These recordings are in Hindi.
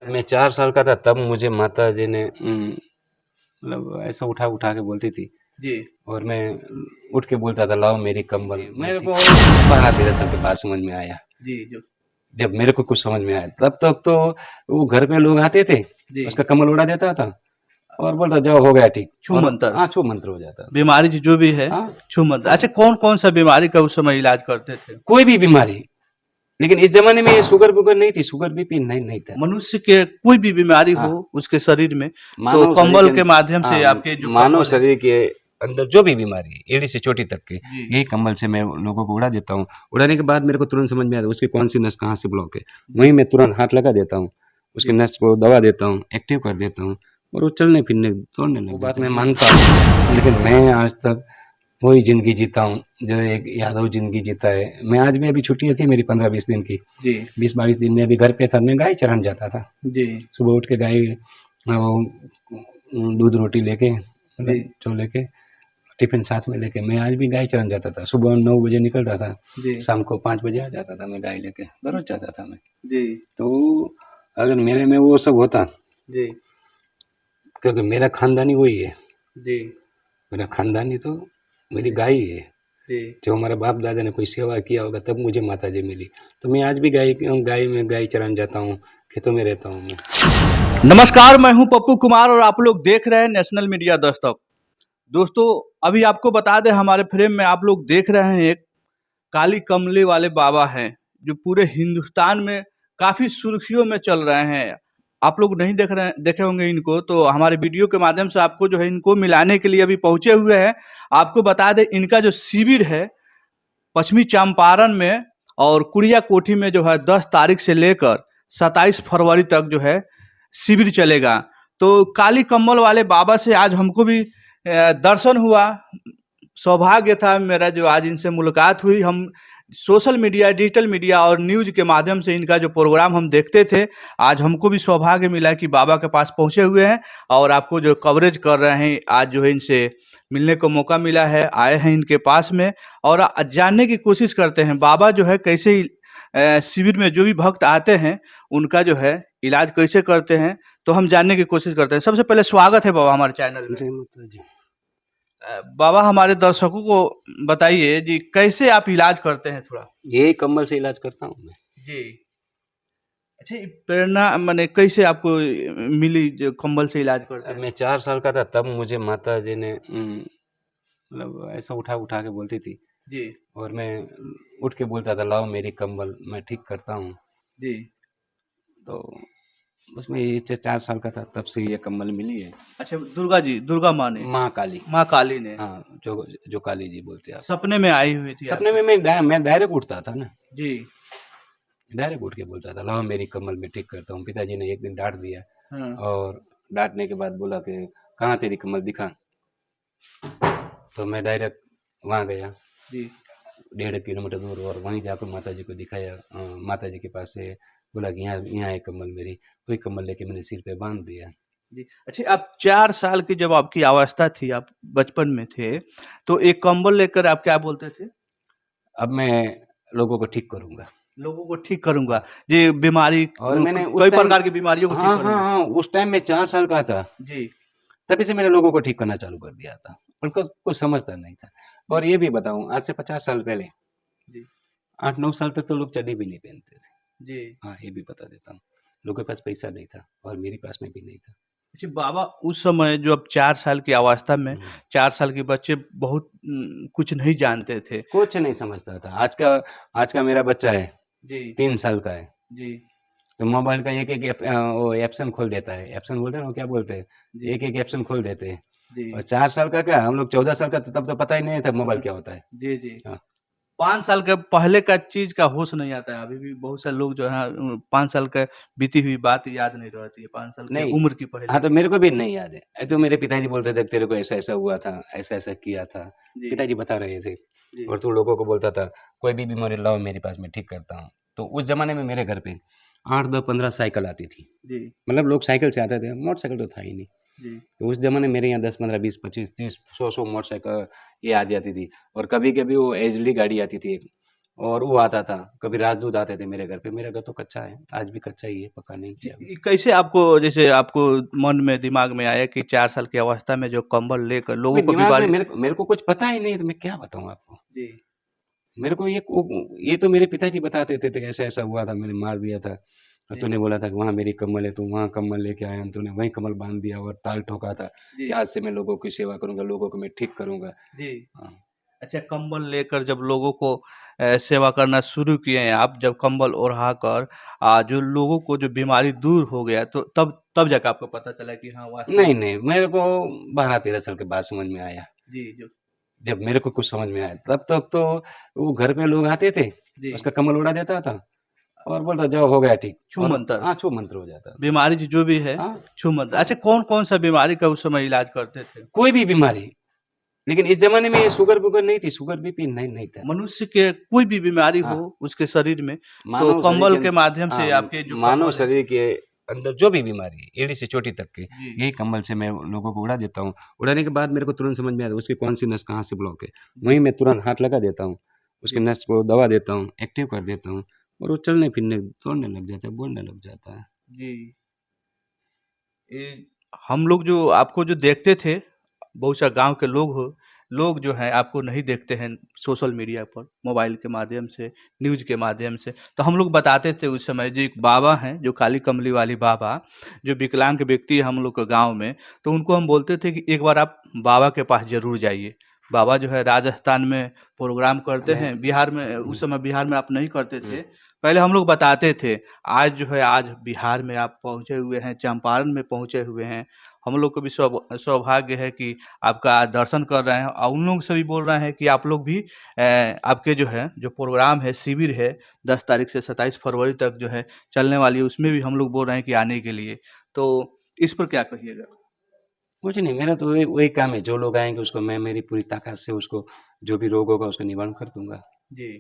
मैं 4 साल का था तब मुझे माताजी ने मतलब ऐसा उठा के बोलती थी जी, और मैं उठ के बोलता था लाओ मेरी कंबल। मेरे को 12-13 साल के बाद समझ में आया, जी, जो जब मेरे को कुछ समझ में आया। तब तक तो वो घर पे लोग आते थे, जी, उसका कंबल उड़ा देता था और बोलता जाओ हो गया ठीक, छू और मंतर हाँ छू मंत्र हो जाता था। बीमारी जो भी है, हाँ छू मंतर। हाँ, अच्छा, कौन-कौन सा बीमारी का उस समय इलाज करते थे? कोई भी बीमारी, लेकिन इस जमाने में ये शुगर वुगर नहीं थी, शुगर बीपी नहीं था। मनुष्य के कोई भी बीमारी हो हाँ, उसके शरीर में, तो मानव शरीर कंबल के के माध्यम हाँ, से आपके जो मानव कंबल है। शरीर के अंदर जो भी बीमारी है एड़ी से चोटी तक के, जी, यही कंबल से मैं लोगों को उड़ा देता हूँ। उड़ाने के बाद मेरे को तुरंत समझ में आता है उसकी कौन सी नस कहाँ से ब्लॉक है, जी, वहीं मैं तुरंत हाथ लगा देता हूँ, उसके जी, नस को दबा देता हूँ, एक्टिव कर देता हूँ और वो चलने फिरने दौड़ने लग जाता है। बात मैं मानता हूँ, लेकिन मैं आज तक वही जिंदगी जीता हूँ जो एक यादव जिंदगी जीता है। मैं आज भी, अभी छुट्टी थी मेरी 15-20 दिन की, जी, 20-22 दिन में अभी घर पे था, मैं गाय चराने जाता था। जी, सुबह उठ के गाय वो दूध रोटी लेके, जी, मतलब जो लेके टिफिन साथ में लेके मैं आज भी गाय चराने जाता था। सुबह 9 बजे निकलता था, जी, शाम को 5 बजे आ जाता था, मैं गाय लेके दररोज जाता था मैं। जी, तो अगर मेरे में वो सब होता, जी, क्योंकि मेरा खानदानी वही है, जी, मेरा खानदानी तो मेरी गाय ही है। जी। जो हमारे बाप दादा ने कोई सेवा किया होगा तब मुझे माता जी मिली। तो मैं आज भी गाय चराने जाता हूँ, खेतों में रहता हूँ मैं। नमस्कार, मैं हूं पप्पू कुमार और आप लोग देख रहे हैं नेशनल मीडिया दस्तक। दोस्तों, अभी आपको बता दें, हमारे फ्रेम में आप लोग देख रहे हैं एक काली कमले वाले बाबा हैं, जो पूरे हिंदुस्तान में काफ़ी सुर्खियों में चल रहे हैं। आप लोग नहीं देखे होंगे इनको, तो हमारे वीडियो के माध्यम से आपको जो है इनको मिलाने के लिए अभी पहुँचे हुए हैं। आपको बता दें, इनका जो शिविर है पश्चिमी चंपारण में और कुड़िया कोठी में जो है 10 तारीख से लेकर 27 फरवरी तक जो है शिविर चलेगा। तो काली कम्बल वाले बाबा से आज हमको भी दर्शन हुआ, सौभाग्य था मेरा जो आज इनसे मुलाकात हुई। हम सोशल मीडिया, डिजिटल मीडिया और न्यूज़ के माध्यम से इनका जो प्रोग्राम हम देखते थे, आज हमको भी सौभाग्य मिला कि बाबा के पास पहुँचे हुए हैं और आपको जो कवरेज कर रहे हैं, आज जो है इनसे मिलने को मौका मिला है, आए हैं इनके पास में और जानने की कोशिश करते हैं बाबा जो है कैसे शिविर में जो भी भक्त आते हैं, उनका जो है इलाज कैसे करते हैं, तो हम जानने की कोशिश करते हैं। सबसे पहले स्वागत है बाबा हमारे चैनल में। जय माता जी। बाबा, हमारे दर्शकों को बताइए जी, कैसे आप इलाज करते हैं थोड़ा? यही कंबल से इलाज करता हूँ मैं। जी। अच्छा, ये प्रेरणा माने कैसे आपको मिली जो कंबल से इलाज करते हैं? मैं 4 साल का था तब मुझे माता जी ने मतलब ऐसा उठा के बोलती थी जी, और मैं उठ के बोलता था लाओ मेरी कंबल, मैं ठीक करता हूँ। जी। तो उसमें ये 4 साल का था तब से ये कंबल मिली है। अच्छा, दुर्गा जी, दुर्गा माँ ने, माँ काली, माँ काली ने हाँ, जो जो काली जी बोलते हैं आप। सपने में आई हुई थी सपने आपके? में मैं डायरेक्ट उठता था ना, जी। डायरेक्ट उठ के बोलता था लाओ मेरी कंबल मैं ठीक करता हूँ। पिताजी ने एक दिन डाँट दिया हाँ। और डाँटने के बाद बोला कि कहाँ तेरी कंबल दिखा। तो मैं डायरेक्ट वहाँ गया, जी। 1.5 किलोमीटर दूर, और वहीं जाकर माता जी को दिखाया। माता जी के पास से बोला कि यहाँ यहाँ है कंबल मेरी, वही कंबल लेके मैंने सिर पे बांध दिया। जी। अच्छा, आप 4 साल की जब आपकी अवस्था थी, आप बचपन में थे, तो एक कंबल लेकर आप क्या बोलते थे? अब मैं लोगों को ठीक करूँगा। लोगों को ठीक करूँगा, हाँ, ये बीमारी और मैंने कई उस टाइम, प्रकार की बीमारियों को ठीक हाँ, हाँ, करूँगा। हाँ, उस टाइम मैं 4 साल का था, जी, तभी से मैंने लोगों को ठीक करना चालू कर दिया था। उनको कुछ समझता नहीं था। जी, और ये भी बताऊँ, आज से 50 साल पहले जी, 8-9 साल तक तो लोग चड्डी भी नहीं पहनते थे। जी। हाँ, ये भी बता देता हूँ। लोगों के पास पैसा नहीं था और मेरे पास में भी नहीं था। अच्छा बाबा, उस समय जो आप 4 साल की अवस्था में, हुँ, 4 साल के बच्चे बहुत कुछ नहीं जानते थे। कुछ नहीं समझता था। आज का मेरा बच्चा है, जी, 3 साल का है, जी, तो मोबाइल का एक-एक वो एप्सन खोल देता है। एप्सन बोलते हैं ना, वो क्या बोलते हैं? जी, एक-एक एप्सन खोल देते हैं। जी। और 4 साल का क्या, हम लोग 14 साल का, तब तो पता ही नहीं था मोबाइल क्या होता है। जी, जी। हाँ, 5 साल के पहले का चीज़ का होश नहीं आता है। अभी भी बहुत सारे लोग जो है 5 साल का बीती हुई बात याद नहीं रहती है, 5 साल के नहीं, उम्र की हाँ, पहले तो की। मेरे को भी नहीं याद है। तो मेरे पिताजी बोलते थे तेरे को ऐसा-ऐसा हुआ था, ऐसा-ऐसा किया था। जी, पिताजी बता रहे थे जी, और तू लोगों को बोलता था कोई भी बीमारी लाओ मेरे पास, मैं ठीक करता हूँ। तो उस ज़माने में मेरे घर पे 8, 10, 15 साइकिल आती थी। जी, मतलब लोग साइकिल से आते थे, मोटरसाइकिल तो था ही नहीं। जी, तो उस ज़माने में मेरे यहाँ 10, 15, 20, 25, 30, 100 मोटरसाइकिल ये आ जाती थी। और कभी-कभी वो एजली गाड़ी आती थी एक, और वो आता था, कभी राजदूत आते थे मेरे घर पे। मेरा घर तो कच्चा है, आज भी कच्चा ही है, पक्का नहीं किया अभी। ये कैसे आपको, जैसे आपको मन में दिमाग में आया कि 4 साल की अवस्था में जो कंबल लेकर लोगों कोई को दिमाग में बीमारी। मेरे को कुछ पता ही नहीं, तो मैं क्या बताऊँ आपको? जी, मेरे को ये तो मेरे पिताजी बताते थे कि ऐसा-ऐसा हुआ था, मैंने मार दिया था। और जी, तूने बोला था कि वहाँ मेरी कम्बल है, तू वहाँ कम्बल लेके आया, तूने वहीं कम्बल बाँध दिया और ताल ठोका था जी, कि आज से मैं लोगों की सेवा करूँगा, लोगों को मैं ठीक करूँगा। जी। हाँ, अच्छा, कंबल लेकर जब लोगों को सेवा करना शुरू किए हैं आप, जब कंबल ओढ़ाकर जो लोगों को जो बीमारी दूर हो गया, तो तब तब जाके आपको पता चला कि हाँ, वास्तव नहीं, में। नहीं, मेरे को 12-13 साल के बाद समझ में आया। जी, जो जब मेरे को कुछ समझ में आया, तब तक तो वो घर पे लोग आते थे, जी, उसका कम्बल उड़ा देता था और बोलता जाओ हो गया ठीक। और छूमंतर, हाँ, छू मंत्र हो जाता था। बीमारी जो भी है, हाँ, छूमंतर। अच्छा, कौन-कौन सा बीमारी का उस समय इलाज करते थे? कोई भी बीमारी, लेकिन इस ज़माने में ये शुगर-वुगर नहीं थी, शुगर बीपी नहीं था। मनुष्य के कोई भी बीमारी हो हाँ, उसके शरीर में, तो मानव शरीर के कंबल के अंदर माध्यम से हाँ, आपके जो मानव कंबल है। शरीर के अंदर जो भी बीमारी है, एड़ी से चोटी तक की, जी, यही कंबल से मैं लोगों को उड़ा देता हूँ। उड़ाने के बाद मेरे को तुरंत समझ में आता है उसकी कौन-सी नस कहाँ से ब्लॉक है। वहीं जी, मैं तुरंत हाथ लगा देता हूँ, उसकी जी, नस को दबा देता हूँ, एक्टिव कर देता हूँ और वो चलने-फिरने, दौड़ने लग जाता है, बोलने लग जाता है। जी। ये हम लोग जो आपको जो देखते थे, बहुत सा गाँव के लोग जो हैं आपको नहीं देखते हैं सोशल मीडिया पर, मोबाइल के माध्यम से, न्यूज़ के माध्यम से। तो हम लोग बताते थे उस समय, जो एक बाबा हैं, जो काली कमली वाली बाबा, जो विकलांग व्यक्ति है हम लोग के गाँव में, तो उनको हम बोलते थे कि एक बार आप बाबा के पास ज़रूर जाइए। बाबा जो है राजस्थान में प्रोग्राम करते मैं हैं, बिहार में, हुँ, उस समय बिहार में आप नहीं करते हुँ। थे। पहले हम लोग बताते थे, आज जो है आज बिहार में आप पहुँचे हुए हैं, चंपारण में पहुँचे हुए हैं। हम लोग को भी सौभाग्य है कि आपका दर्शन कर रहे हैं, और उन लोग से भी बोल रहे हैं कि आप लोग भी आपके जो है, जो प्रोग्राम है, शिविर है, 10 तारीख से 27 फरवरी तक जो है चलने वाली है, उसमें भी हम लोग बोल रहे हैं कि आने के लिए। तो इस पर क्या कहिएगा? कुछ नहीं, मेरा तो वही वही काम है, जो लोग आएँगे उसको मैं मेरी पूरी ताकत से उसको जो भी रोग होगा उसका निवारण कर दूँगा। जी।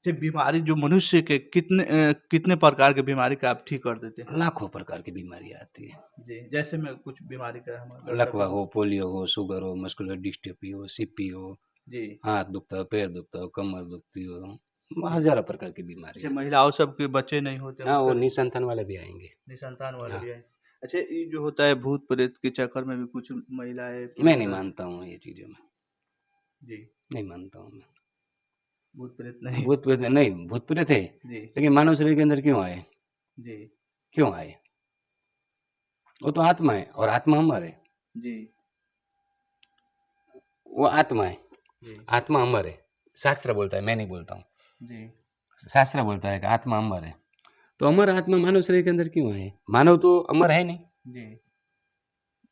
जी, बीमारी जो मनुष्य के कितने प्रकार की बीमारी का आप ठीक कर देते हैं? लाखों प्रकार की बीमारियाँ आती हैं। जी, जैसे मैं कुछ बीमारी का हमारे लकवा दर्शकों को। हो, पोलियो हो, शुगर हो, मस्कुलर डिस्ट्रोफी हो, सीपी हो, जी, हाथ दुखता हो, पैर दुखता हो, कमर दुखती हो, जी। हज़ारों प्रकार की अच्छा, बीमारियाँ। महिलाओं सब के बच्चे नहीं होते हाँ, वो उसका भी निसंतान वाले भी आएँगे। निसंतान वाले हाँ, भी हैं। अच्छा, ये जो होता है भूत-प्रेत के चक्कर में भी कुछ महिलाएँ मैं नहीं पुरुष। मानता हूँ ये चीज़ों में, जी, नहीं मानता हूँ मैं। भूत-प्रेत नहीं। भूत-प्रेत नहीं, भूत-प्रेत है, जी, लेकिन मानव शरीर के अंदर क्यों आए? जी, क्यों आए? वो तो आत्मा है और आत्मा अमर है। जी, वो आत्मा है, जी, आत्मा अमर है। शास्त्र बोलता है, मैं नहीं बोलता हूँ। जी, शास्त्र बोलता है कि आत्मा अमर है। तो अमर आत्मा मानव शरीर के अंदर क्यों है? मानव तो अमर है नहीं। जी,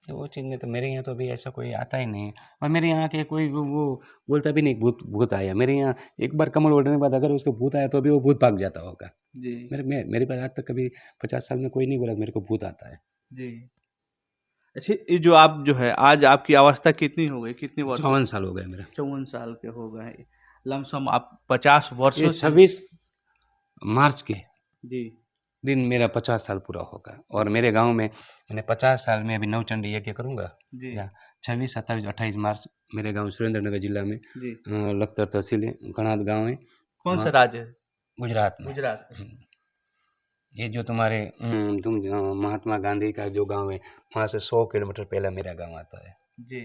तो वो चीज़ में तो मेरे यहाँ तो अभी ऐसा कोई आता ही नहीं है और मेरे यहाँ के कोई वो बोलता भी नहीं भूत भूत आया। मेरे यहाँ एक बार कमल ओढ़ने के बाद अगर उसको भूत आया तो भी वो भूत भाग जाता होगा। जी, मेरे पास आज तक कभी 50 साल में कोई नहीं बोला मेरे को भूत आता है। जी। अच्छा, ये जो आप जो है आज आपकी अवस्था कितनी हो गई? कितने वर्षों 54 की? साल हो गए मेरा। 54 साल के हो गए हैं। लमसम आप 50 ये वर्षों से। 26 मार्च के जी, दिन मेरा 50 साल पूरा होगा और मेरे गाँव में मैंने 50 साल में अभी नवचंडी यज्ञ करूँगा। जी, या 26, 27, 28 मार्च मेरे गाँव सुरेंद्रनगर जिला में जी। लखतर तहसील है, गणात गाँव है, कौन-सा वहाँ राज्य है? गुजरात में। गुजरात में। हुँ। ये जो तुम्हारे महात्मा गांधी का जो गाँव है, वहाँ से 100 किलोमीटर पहले मेरा गाँव आता है। जी।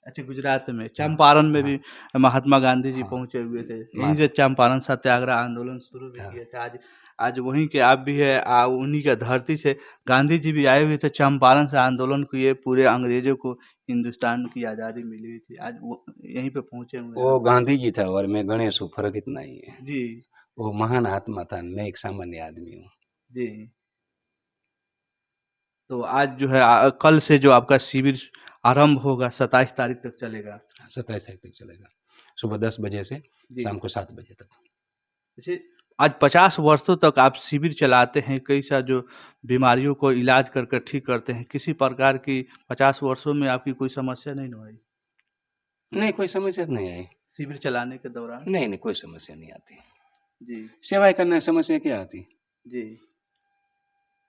अच्छा, गुजरात में, हाँ, चंपारण में हाँ, भी महात्मा गांधी जी हाँ, पहुँचे हुए थे। यहीं मार से चंपारण सत्याग्रह आंदोलन शुरू भी हाँ, किए थे। आज आज वहीं के आप भी हैं, उन्हीं के धरती से गांधी जी भी आए हुए थे, चंपारण से आंदोलन किए, पूरे अंग्रेज़ों को हिंदुस्तान की आज़ादी मिली हुई थी। आज वो यहीं पे पहुँचे हुए हैं वो आप। गांधी जी था और मैं गणेश हूँ, फ़र्क इतना ही है। जी, वो महान आत्मा था, मैं एक सामान्य आदमी हूँ। जी। तो आज जो है कल से जो आपका शिविर आरंभ होगा, 27 तारीख तक चलेगा। 27 तारीख तक चलेगा, सुबह 10 बजे से जी। शाम को 7 बजे तक। जैसे आज 50 वर्षों तक आप शिविर चलाते हैं, कई सा जो बीमारियों को इलाज कर कर ठीक करते हैं, किसी प्रकार की 50 वर्षों में आपकी कोई समस्या नहीं न आई? नहीं, कोई समस्या तो नहीं आई। शिविर चलाने के दौरान? नहीं, नहीं, कोई समस्या नहीं आती। जी, सेवाएँ करना है, समस्या क्या आती? जी,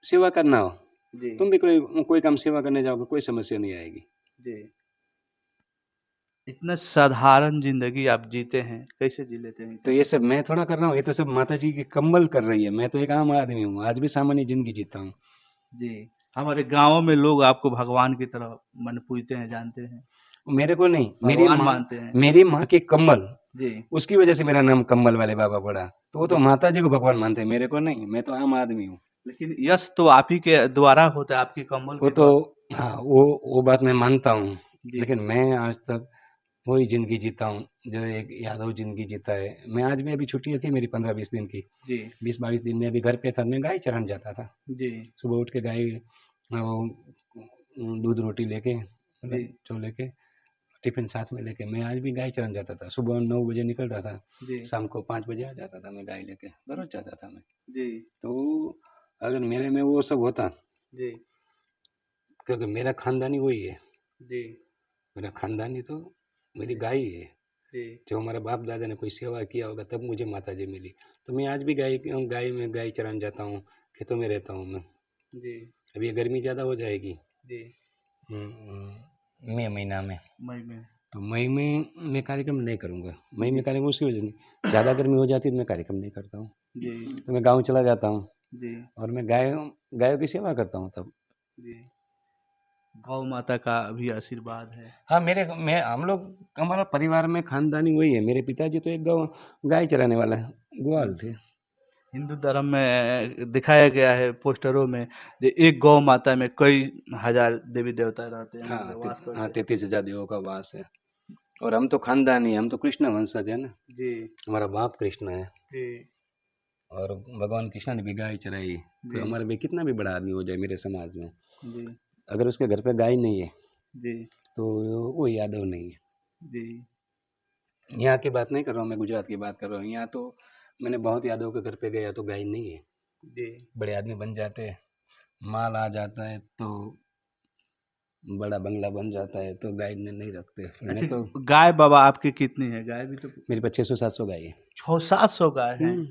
सेवा करना हो, जी, तुम भी कोई कोई काम सेवा करने जाओगे, कोई समस्या नहीं आएगी। जी। इतना साधारण जिंदगी आप जीते हैं, कैसे जी लेते हैं? तो ये सब मैं थोड़ा कर रहा हूँ, ये तो सब माता जी की कम्बल कर रही है। मैं तो एक आम आदमी हूँ, आज भी सामान्य जिंदगी जीता हूँ। जी, हमारे गाँव में लोग आपको भगवान की तरह मन पूजते हैं, जानते हैं, मेरे को नहीं, भगवान मानते हैं। मेरी माँ की कम्बल, जी, उसकी वजह से मेरा नाम कम्बल वाले बाबा पड़ा। तो वो तो जी। माता जी को भगवान मानते हैं, मेरे को नहीं। मैं तो आम आदमी हूँ। लेकिन यश तो आप ही के द्वारा होता है, आपकी कम्बल वो के तो, द्वारा। हाँ, वो बात मैं मानता हूँ। जी, लेकिन मैं आज तक वही जिंदगी जीता हूँ जो एक यादव जिंदगी जीता है। मैं आज भी, अभी छुट्टियाँ थी मेरी 15-20 दिन की, जी, 20-22 दिन में अभी घर पे था। मैं गाय चराने जाता था। जी, सुबह उठ के गाय दूध रोटी लेके, जी, मतलब जो लेके, टिफिन साथ में लेके मैं आज भी गाय चराने जाता था। सुबह 9 बजे निकलता था, जी, शाम को 5 बजे आ जाता था। मैं गाय लेके दररोज जाता था मैं। जी, तो अगर मेरे में वो सब होता, जी, क्योंकि मेरा खानदानी वही है। जी, मेरा खानदानी तो मेरी गाय ही है। जी, जो हमारे बाप दादा ने कोई सेवा किया होगा तब मुझे माता जी मिली। तो मैं आज भी गाय चराने जाता हूँ, खेतों में रहता हूँ मैं। जी, अभी ये गर्मी ज़्यादा हो जाएगी जी, मई महीना में। मई में। तो मई में मैं कार्यक्रम नहीं करूँगा। मई में जी, कार्यक्रम उसकी वजह नहीं, ज़्यादा गर्मी हो जाती है तो मैं कार्यक्रम नहीं करता हूँ। जी, तो मैं गाँव चला जाता हूँ जी, और मैं गायों की सेवा करता हूँ तब। जी। गौ माता का भी आशीर्वाद है। हाँ, हम लोग, हमारा परिवार में खानदानी वही है। मेरे पिताजी तो एक गाय चराने वाला है, जी। ग्वाल थे। हिंदू धर्म में दिखाया गया है पोस्टरों में, जो एक गौ माता में कई हजार देवी देवता रहते हैं, हाँ, मतलब वास हाँ, करते हैं। 33,000 देवों का वास है। और हम तो खानदानी है, हम तो कृष्ण वंशज है ना। जी, हमारा बाप कृष्ण है जी, और भगवान कृष्ण ने भी गाय चराई। तो जी, हमारा भी कितना भी बड़ा आदमी हो जाए मेरे समाज में, जी, अगर उसके घर पे गाय नहीं है जी, तो वो यादव नहीं है। जी, यहाँ की बात नहीं कर रहा हूँ, मैं गुजरात की बात कर रहा हूँ। यहाँ तो मैंने बहुत यादव के घर पे गया तो गाय नहीं है। जी। बड़े आदमी बन जाते हैं, माल आ जाता है तो बड़ा बंगला बन जाता है तो गाय ने नहीं रखते। फिर मैं अच्छा, तो, गाय बाबा आपकी कितनी है? गाय भी तो मेरे पास 600-700 गाय है। 600-700 गाय हैं। हम्म,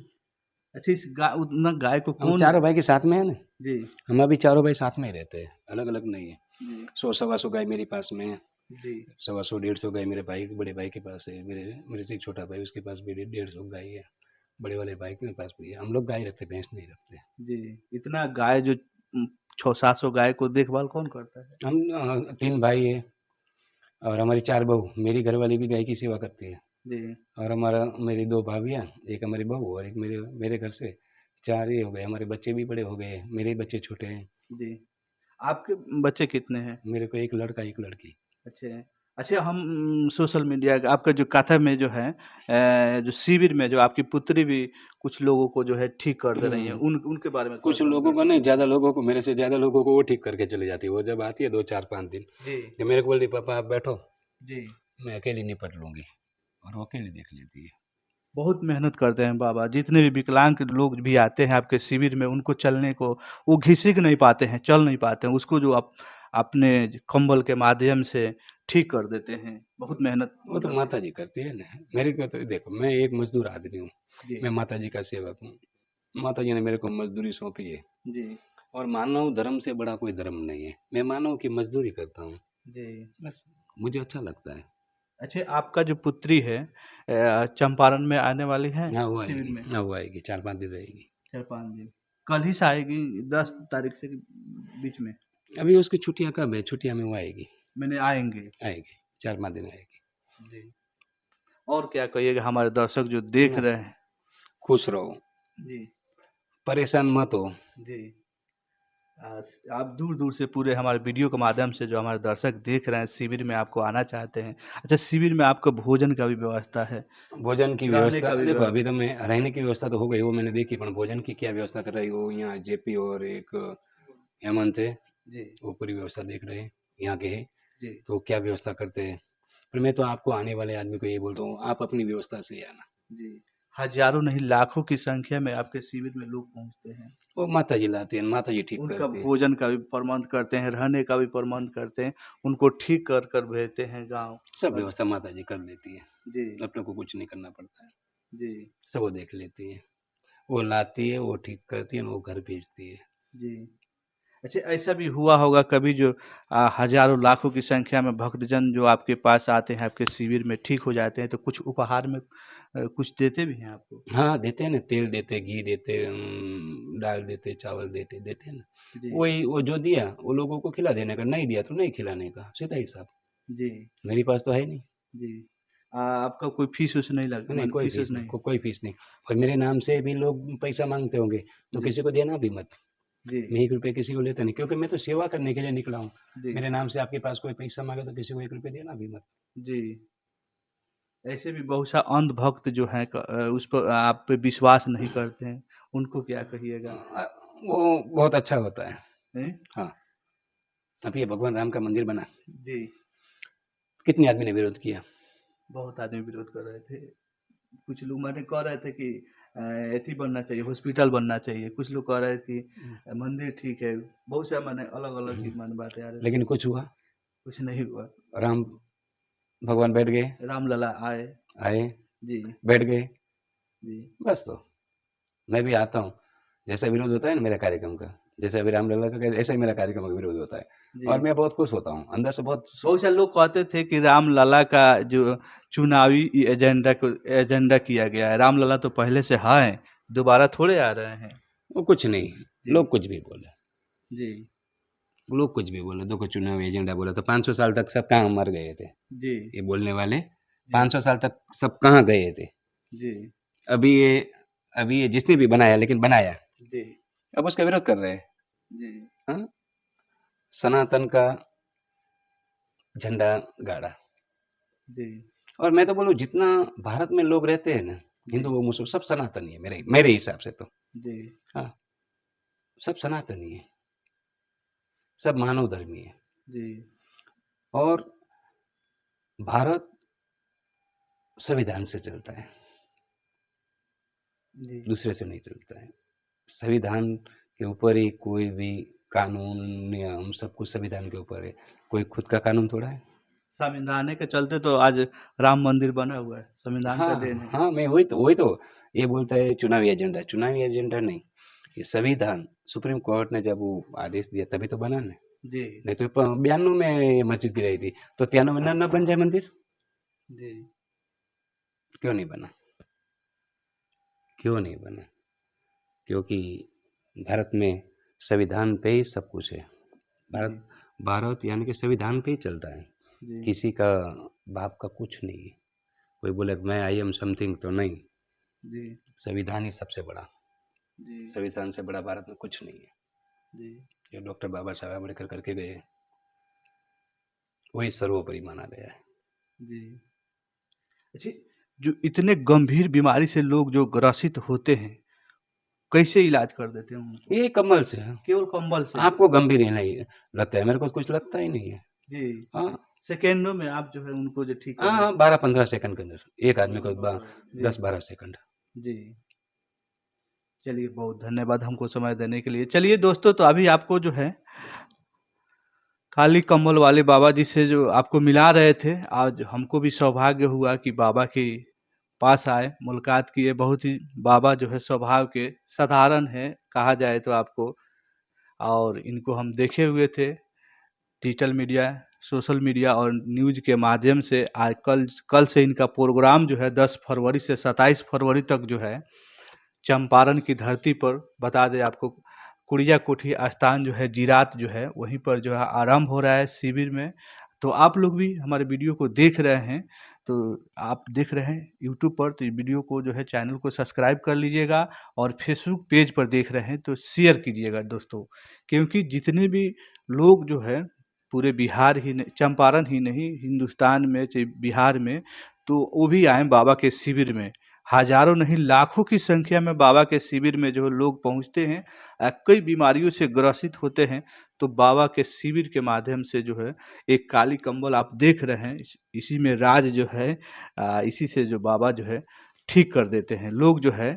अच्छा, इस गाय उतना गाय को हम कौन? चारों भाई के साथ में है ना। जी, हम अभी चारों भाई साथ में ही रहते हैं, अलग अलग नहीं है। जी, 100-125 गाय मेरे पास में है। जी, 125-150 गाय मेरे भाई, बड़े भाई के पास है। मेरे से एक छोटा भाई, उसके पास भी 150 गाय है। बड़े वाले भाई के पास भी है। हम लोग गाय रखते, भैंस नहीं रखते। जी। इतना गाय जो 600-700 गाय को देखभाल कौन करता है? हम 3 भाई है और हमारी 4 बहू। मेरी घरवाली भी गाय की सेवा करती है। जी, और मेरी 2 भाभियाँ, एक हमारी बहू और एक मेरे मेरे घर से 4 ही हो गए। हमारे बच्चे भी बड़े हो गए हैं, मेरे ही बच्चे छोटे हैं। जी। आपके बच्चे कितने हैं? मेरे को एक लड़का, एक लड़की। अच्छे। अच्छा, हम सोशल मीडिया का आपका जो कथा में जो है जो शिविर में जो आपकी पुत्री भी कुछ लोगों को जो है ठीक कर दे रही हैं, उनके बारे में थोड़ा कुछ लोगों को नहीं, ज़्यादा लोगों को, मेरे से ज़्यादा लोगों को वो ठीक करके चली जाती है। वो जब आती है 2-4-5 दिन, जी, जब मेरे को बोलती पापा आप बैठो, जी। मैं अकेली निपट लूँगी, और वो अकेली देख लेती है। बहुत मेहनत करते हैं बाबा, जितने भी विकलांग लोग भी आते हैं आपके शिविर में, उनको चलने को वो घिसिक नहीं पाते हैं, चल नहीं पाते हैं, उसको जो आप अपने कंबल के माध्यम से ठीक कर देते हैं। बहुत मेहनत वो तो करते माता हैं। जी करती है ना। मेरे को तो देखो, मैं एक मजदूर आदमी हूँ। जी, मैं माता जी का सेवक हूँ। माता जी ने मेरे को मजदूरी सौंपी है। जी, और मानव धर्म से बड़ा कोई धर्म नहीं है। मैं मानव की मजदूरी करता हूँ, जी। बस मुझे अच्छा लगता है। अच्छा, आपका जो पुत्री है चंपारण में आने वाली है हाँ, वो शिविर आएगी, में? हाँ, वो आएगी, 4-5 दिन रहेगी। 4-5 दिन। कल ही से आएगी, 10 तारीख से बीच में? अभी उसकी छुट्टियाँ कब है? छुट्टियाँ में वो आएगी, मैंने आएँगे। आएगी, 4-5 दिन आएगी। जी। और क्या कहिएगा हमारे दर्शक जो देख बस रहे हैं? खुश रहो, जी, परेशान मत हो। जी। आप दूर-दूर से पूरे हमारे वीडियो के माध्यम से जो हमारे दर्शक देख रहे हैं, शिविर में आपको आना चाहते हैं। अच्छा, शिविर में आपको भोजन का भी व्यवस्था है, भोजन की रहने व्यवस्था का भी देखो, अभी व्यवस्था। तो मैं रहने की व्यवस्था तो हो गई, वो मैंने देखी, पर भोजन की क्या व्यवस्था कर रही हो यहाँ जेपी और एक हेमंत है, जी, वो पूरी व्यवस्था देख रहे हैं, यहाँ के हैं। जी, तो क्या व्यवस्था करते हैं। पर मैं तो आपको, आने वाले आदमी को यही बोलता हूँ, आप अपनी व्यवस्था से ही आना। जी। हज़ारों नहीं लाखों की संख्या में आपके शिविर में लोग पहुँचते हैं। वो माता जी लाती हैं, माता जी ठीक उनका करती है। भोजन का भी प्रबंध करते हैं, रहने का भी प्रबंध करते हैं, उनको ठीक कर कर भेजते हैं गाँव। सब और व्यवस्था माता जी कर लेती है। जी, अपने को कुछ नहीं करना पड़ता है, जी, सब वो देख लेती है। वो लाती है, वो ठीक करती है, वो घर भेजती है। जी। अच्छा, ऐसा भी हुआ होगा कभी जो हज़ारों लाखों की संख्या में भक्तजन जो आपके पास आते हैं, आपके शिविर में ठीक हो जाते हैं, तो कुछ उपहार में कुछ देते भी हैं आपको? हाँ, देते हैं ना, तेल देते, घी देते, दाल देते, चावल देते, देते हैं ना। जी, वही वो जो दिया वो लोगों को खिला देने का, नहीं दिया तो नहीं खिलाने का, सीधा हिसाब। जी, मेरे पास तो है नहीं। जी। आपका कोई फीस-उस नहीं लग नहीं, मान कोई फीस-उस फीस नहीं, नहीं? कोई फीस नहीं। और मेरे नाम से भी लोग पैसा माँगते होंगे, तो जी, किसी को देना भी मत। जी, मैं 1 रुपए किसी को लेता नहीं, क्योंकि मैं तो सेवा करने के लिए निकला हूँ। जी, मेरे नाम से आपके पास कोई पैसा माँगे तो किसी को 1 रुपए देना भी मत। जी। ऐसे भी बहुत सा अंधभक्त जो हैं उस पर आप पे विश्वास नहीं करते हैं, उनको क्या कहिएगा? वो बहुत अच्छा होता है। हैं? हाँ, अभी ये भगवान राम का मंदिर बना, जी, कितने आदमी ने विरोध किया? बहुत आदमी विरोध कर रहे थे। कुछ लोग माने कह रहे थे कि एथी बनना चाहिए, हॉस्पिटल बनना चाहिए। कुछ लोग कह रहे थे कि मंदिर ठीक है। बहुत सा माने अलग-अलग की माने बातें आ रही थी। लेकिन कुछ हुआ, कुछ नहीं हुआ। राम भगवान बैठ गए, रामलला आए। आए, जी, बैठ गए, जी, बस तो। मैं भी आता हूँ, जैसा विरोध होता है ना मेरे कार्यक्रम का, जैसे अभी रामलला का ऐसा ही मेरा कार्यक्रम का विरोध होता है, जी। और मैं बहुत खुश होता हूँ, अंदर से बहुत बहुत सारे लोग कहते थे कि रामलला का जो चुनावी एजेंडा किया गया है। रामलला तो पहले से हैं, दोबारा थोड़े आ रहे हैं। वो कुछ नहीं, जी, लोग कुछ भी बोले, जी, लोग कुछ भी बोले, देखो चुनाव एजेंडा बोला तो 500 साल तक सब कहाँ मर गए थे, जी, ये बोलने वाले जी, 500 साल तक सब कहाँ गए थे। जी, अभी ये अभी ये जिसने भी बनाया, लेकिन बनाया, जी, अब उसका विरोध कर रहे हैं। जी, हाँ? सनातन का झंडा गाड़ा, जी, और मैं तो बोलूँ जितना भारत में लोग रहते हैं ना, जी, हिंदू मुस्लिम सब सनातनी है, मेरे मेरे हिसाब से तो। जी, हाँ, सब सनातनी है, सब मानव धर्मी है। जी, और भारत संविधान से चलता है, जी, दूसरे से नहीं चलता है। संविधान के ऊपर ही कोई भी कानून, नियम, सब कुछ संविधान के ऊपर है। कोई खुद का कानून थोड़ा है। संविधान के चलते तो आज राम मंदिर बना हुआ है, संविधान का देन हाँ, है। हाँ, मैं वही तो ये बोलता है चुनावी एजेंडा नहीं। ये संविधान सुप्रीम कोर्ट ने जब वो आदेश दिया तभी तो बना ना। जी, नहीं तो 92 में ये मस्जिद गिराई थी, तो 93 में ना बन जाए मंदिर? जी, क्यों नहीं बना? क्यों नहीं बना? क्योंकि भारत में संविधान पे ही सब कुछ है। जी, भारत भारत यानी कि संविधान पे ही चलता है। जी, किसी का बाप का कुछ नहीं है। कोई बोले मैं आई एम समथिंग, तो नहीं, जी, संविधान ही सबसे बड़ा। जी, संविधान से बड़ा भारत में कुछ नहीं है। जी, जो डॉक्टर बाबा साहब अम्बेडकर करके गए, वही सर्वोपरि माना गया है। जी। अच्छा, जो इतने गंभीर बीमारी से लोग जो ग्रसित होते हैं, कैसे इलाज कर देते हैं उनको? ये कमल से है। केवल कंबल से? आपको गंभीर ही नहीं लगता है, मेरे को कुछ लगता ही नहीं है। जी, हाँ, सेकेंडों में आप जो है उनको जो ठीक कर हाँ, देते 12-15 सेकंड के अंदर एक आदमी को हैं। जी, 10-12 सेकंड। जी। चलिए, बहुत धन्यवाद हमको समय देने के लिए। चलिए दोस्तों, तो अभी आपको जो है काली कम्बल वाले बाबा जी से जो आपको मिला रहे थे, आज हमको भी सौभाग्य हुआ कि बाबा के पास आए, मुलाकात किए। बहुत ही बाबा जो है स्वभाव के साधारण हैं, कहा जाए तो आपको। और इनको हम देखे हुए थे डिजिटल मीडिया, सोशल मीडिया और न्यूज़ के माध्यम से। आज कल कल से इनका प्रोग्राम जो है 10 फरवरी से 27 फरवरी तक जो है चंपारण की धरती पर, बता दें आपको, कुड़िया कोठी स्थान जो है, जीरात जो है, वहीं पर जो है आरंभ हो रहा है शिविर में। तो आप लोग भी हमारे वीडियो को देख रहे हैं, तो आप देख रहे हैं यूट्यूब पर, तो वीडियो को जो है चैनल को सब्सक्राइब कर लीजिएगा, और फेसबुक पेज पर देख रहे हैं तो शेयर कीजिएगा दोस्तों। क्योंकि जितने भी लोग जो है पूरे बिहार ही नहीं, चंपारण ही नहीं, हिंदुस्तान में चाहे बिहार में, तो वो भी आए बाबा के शिविर में। हजारों नहीं लाखों की संख्या में बाबा के शिविर में जो लोग पहुंचते हैं, कई बीमारियों से ग्रसित होते हैं, तो बाबा के शिविर के माध्यम से जो है एक काली कंबल आप देख रहे हैं, इसी में राज जो है, इसी से जो बाबा जो है ठीक कर देते हैं। लोग जो है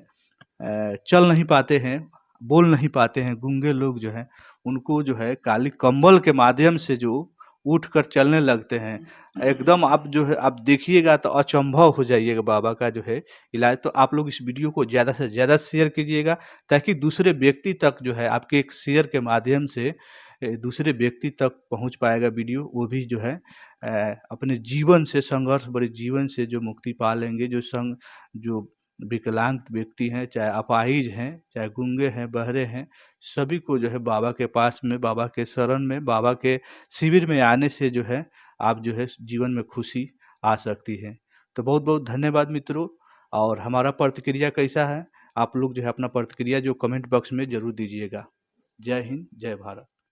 चल नहीं पाते हैं, बोल नहीं पाते हैं, गूंगे लोग जो हैं, उनको जो है काली कंबल के माध्यम से जो उठकर चलने लगते हैं। एकदम आप जो है आप देखिएगा तो अचंभव हो जाइएगा बाबा का जो है इलाज। तो आप लोग इस वीडियो को ज़्यादा से ज़्यादा शेयर कीजिएगा, ताकि दूसरे व्यक्ति तक जो है आपके एक शेयर के माध्यम से दूसरे व्यक्ति तक पहुंच पाएगा वीडियो, वो भी जो है अपने जीवन से, संघर्ष भरे जीवन से जो मुक्ति पा लेंगे। जो विकलांग व्यक्ति हैं, चाहे अपाहिज हैं, चाहे गूंगे हैं, बहरे हैं, सभी को जो है बाबा के पास में, बाबा के शरण में, बाबा के शिविर में आने से जो है आप जो है जीवन में खुशी आ सकती है। तो बहुत बहुत धन्यवाद मित्रों। और हमारा प्रतिक्रिया कैसा है, आप लोग जो है अपना प्रतिक्रिया जो कमेंट बॉक्स में ज़रूर दीजिएगा। जय हिंद, जय भारत।